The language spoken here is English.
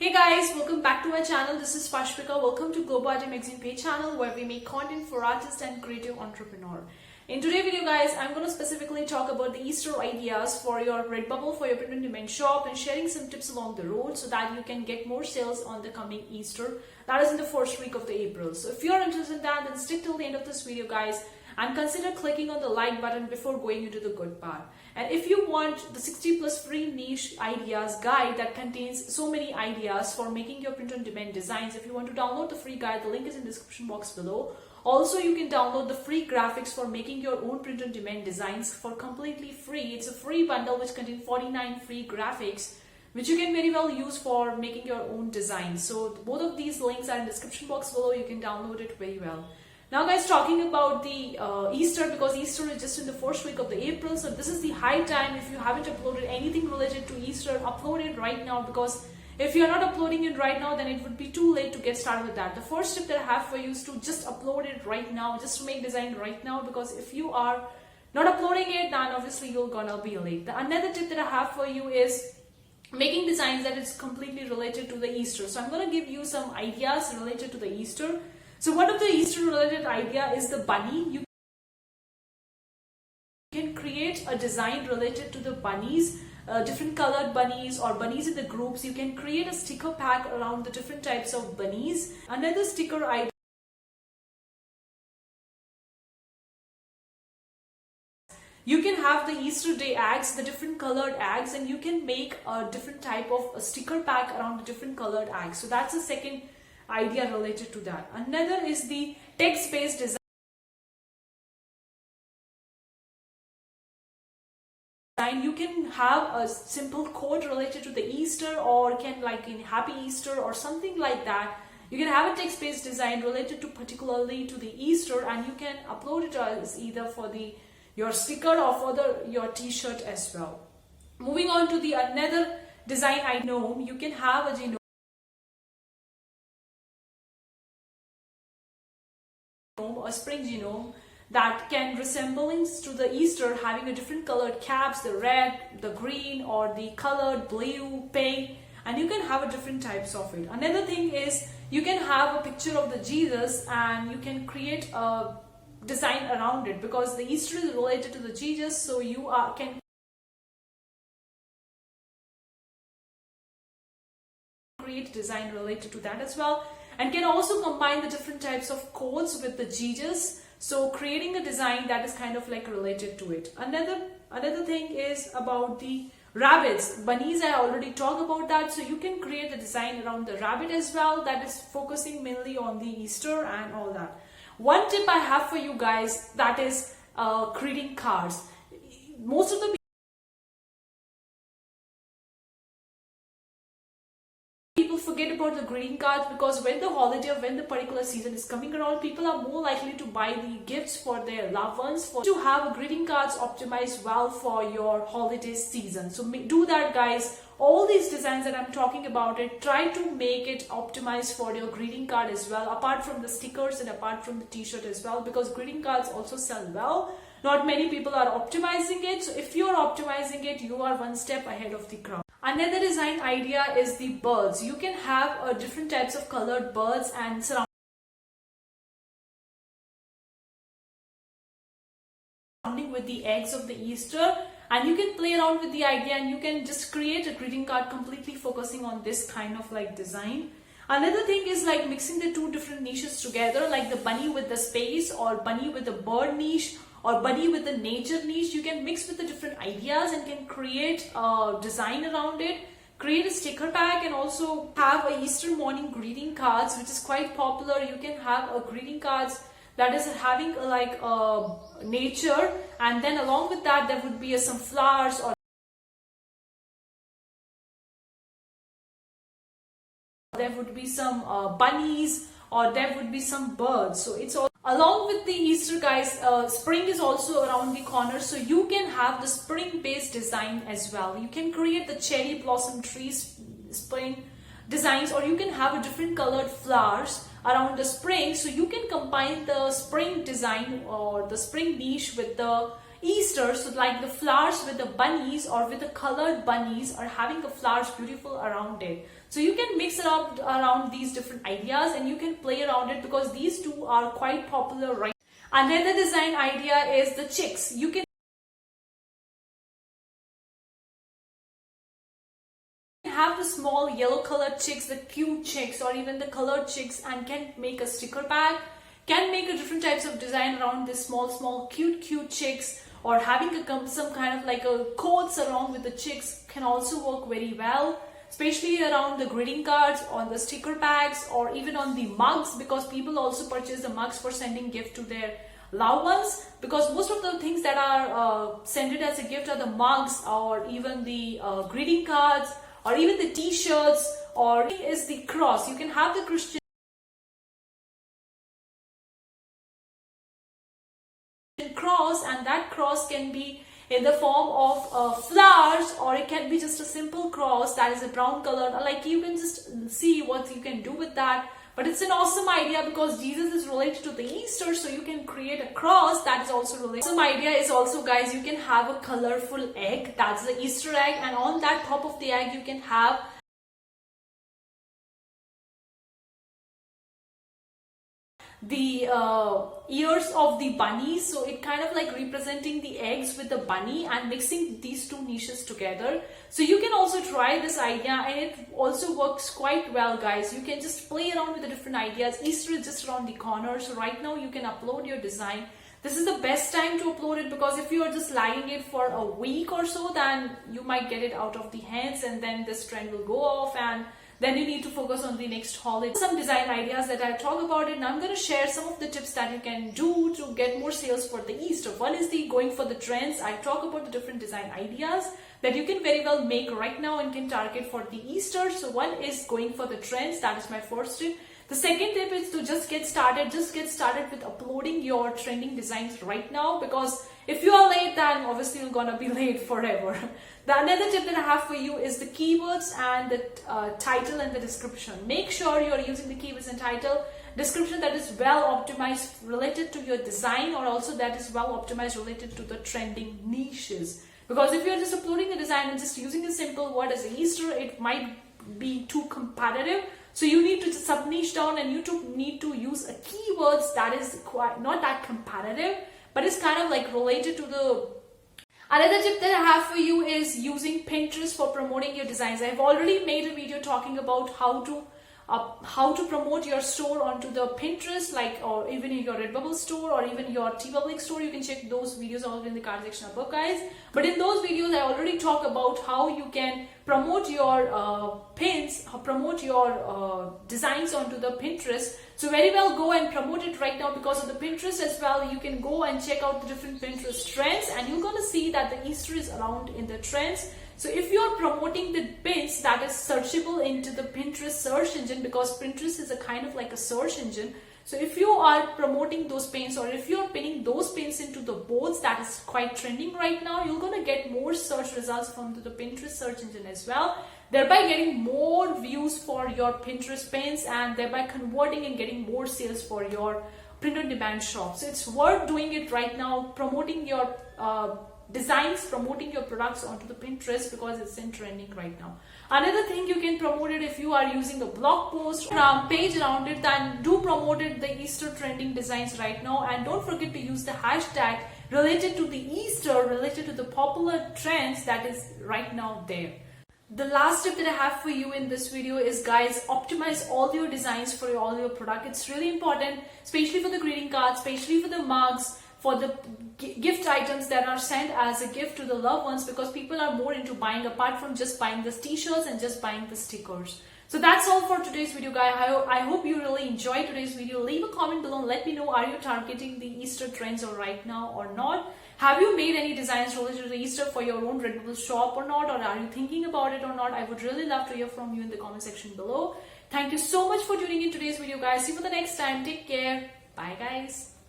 Hey guys, welcome back to my channel. This is Pashpika. Welcome to Global Art Magazine page channel where we make content for artists and creative entrepreneur. In today's video guys, I'm going to specifically talk about the Easter ideas for your Redbubble, for your print on demand shop, and sharing some tips along the road so that you can get more sales on the coming Easter. That is in the first week of the April. So if you're interested in that, then stick till the end of this video guys, and consider clicking on the like button before going into the good part. And if you want the 60 plus free niche ideas guide that contains so many ideas for making your print on demand designs, if you want to download the free guide, the link is in the description box below. Also, you can download the free graphics for making your own print on demand designs for completely free. It's a free bundle which contains 49 free graphics which you can very well use for making your own designs. So both of these links are in the description box below. You can download it very well. Now guys, talking about the Easter, because Easter is just in the first week of the April, so this is the high time. If you haven't uploaded anything related to Easter, upload it right now, because if you're not uploading it right now, then it would be too late to get started with that. The first tip that I have for you is to just upload it right now, just to make design right now, because if you are not uploading it, then obviously you're gonna be late. Another tip that I have for you is making designs that is completely related to the Easter. So I'm gonna give you some ideas related to the Easter. So one of the Easter related idea is the bunny. You can create a design related to the bunnies, different colored bunnies or bunnies in the groups. You can create a sticker pack around the different types of bunnies. Another sticker idea, you can have the Easter day eggs, the different colored eggs, and you can make a different type of a sticker pack around the different colored eggs. So that's the second idea related to that. Another is the text-based design. You can have a simple quote related to the Easter, or can like in Happy Easter or something like that. You can have a text-based design related to particularly to the Easter, and you can upload it as either for your sticker or for your t-shirt as well. Moving on to the another design I know, you can have a genome, a spring genome that can resemblance to the Easter, having a different colored caps, the red, the green, or the colored blue, pink, and you can have a different types of it. Another thing is you can have a picture of the Jesus and you can create a design around it, because the Easter is related to the Jesus, so you can create design related to that as well, and can also combine the different types of codes with the Jesus, so creating a design that is kind of like related to it. Another thing is about the rabbits, bunnies. I already talked about that, so you can create a design around the rabbit as well that is focusing mainly on the Easter and all that. One tip I have for you guys, that is greeting cards. Most of the forget about the greeting cards, because when the holiday or when the particular season is coming around, people are more likely to buy the gifts for their loved ones, to have greeting cards optimized well for your holiday season. So do that guys. All these designs that I'm talking about it, try to make it optimized for your greeting card as well, apart from the stickers and apart from the t-shirt as well, because greeting cards also sell well. Not many people are optimizing it, so if you're optimizing it, you are one step ahead of the crowd. Another design idea is the birds. You can have different types of colored birds and surrounding with the eggs of the Easter, and you can play around with the idea and you can just create a greeting card completely focusing on this kind of like design. Another thing is like mixing the two different niches together, like the bunny with the space, or bunny with the bird niche, or bunny with the nature niche. You can mix with the different ideas and can create a design around it, create a sticker pack, and also have a Easter morning greeting cards, which is quite popular. You can have a greeting cards that is having like nature, and then along with that there would be some flowers, or there would be some bunnies, or there would be some birds. So it's all along with the Easter guys. Spring is also around the corner, so you can have the spring based design as well. You can create the cherry blossom trees spring designs, or you can have a different colored flowers around the spring, so you can combine the spring design or the spring niche with the Easter. So like the flowers with the bunnies or with the colored bunnies, or having the flowers beautiful around it. So you can mix it up around these different ideas and you can play around it because these two are quite popular right now. Another design idea is the chicks. You can have the small yellow colored chicks, the cute chicks, or even the colored chicks, and can make a sticker bag, can make a different types of design around this small cute chicks, or having some kind of like a quotes along with the chicks can also work very well, especially around the greeting cards, on the sticker bags, or even on the mugs, because people also purchase the mugs for sending gift to their loved ones, because most of the things that are sent it as a gift are the mugs, or even the greeting cards, or even the t-shirts, or is the cross. You can have the Christian cross, and that cross can be in the form of flowers, or it can be just a simple cross that is a brown color. Like, you can just see what you can do with that. But it's an awesome idea because Jesus is related to the Easter, so you can create a cross that is also related. Awesome idea is also, guys, you can have a colorful egg, that's the Easter egg, and on that top of the egg you can have the ears of the bunny, so it kind of like representing the eggs with the bunny and mixing these two niches together. So you can also try this idea, and it also works quite well, guys. You can just play around with the different ideas. Easter is just around the corner, so right now you can upload your design. This is the best time to upload it, because if you are just lagging it for a week or so, then you might get it out of the hands, and then this trend will go off, and then you need to focus on the next holiday. Some design ideas that I talk about it, and I'm going to share some of the tips that you can do to get more sales for the Easter. One is the going for the trends. I talk about the different design ideas that you can very well make right now and can target for the Easter. So one is going for the trends. That is my first tip. The second tip is to just get started. Just get started with uploading your trending designs right now, because if you are late, then obviously you're gonna be late forever. Another tip that I have for you is the keywords and the title and the description. Make sure you're using the keywords and title description that is well optimized related to your design, or also that is well optimized related to the trending niches. Because if you're just uploading the design and just using a simple word as Easter, it might be too competitive. So you need to sub niche down, and you need to use a keywords that is quite not that competitive, but it's kind of like related to the. Another tip that I have for you is using Pinterest for promoting your designs. I've already made a video talking about how to promote your store onto the Pinterest, like, or even in your Redbubble store, or even your TeePublic store. You can check those videos all in the card section above, guys. But in those videos, I already talk about how you can promote your pins, promote your designs onto the Pinterest. So very well go and promote it right now, because of the Pinterest as well. You can go and check out the different Pinterest trends, and you're gonna see that the Easter is around in the trends. So if you're promoting the pins that is searchable into the Pinterest search engine, because Pinterest is a kind of like a search engine. So if you are promoting those pins, or if you're pinning those pins into the boards that is quite trending right now, you're going to get more search results from the Pinterest search engine as well, thereby getting more views for your Pinterest pins, and thereby converting and getting more sales for your print on demand shop. So it's worth doing it right now, promoting your designs, promoting your products onto the Pinterest, because it's in trending right now. Another thing, you can promote it if you are using a blog post page around it, then do promote it, the Easter trending designs right now, and don't forget to use the hashtag related to the Easter, related to the popular trends that is right now there. The last tip that I have for you in this video is, guys, optimize all your designs for all your product. It's really important, especially for the greeting cards, especially for the mugs, for the gift items that are sent as a gift to the loved ones, because people are more into buying apart from just buying the t-shirts and just buying the stickers. So that's all for today's video, guys. I hope you really enjoyed today's video. Leave a comment below and let me know, are you targeting the Easter trends or right now or not? Have you made any designs related to Easter for your own Redbubble shop or not? Or are you thinking about it or not? I would really love to hear from you in the comment section below. Thank you so much for tuning in today's video, guys. See you for the next time. Take care. Bye, guys.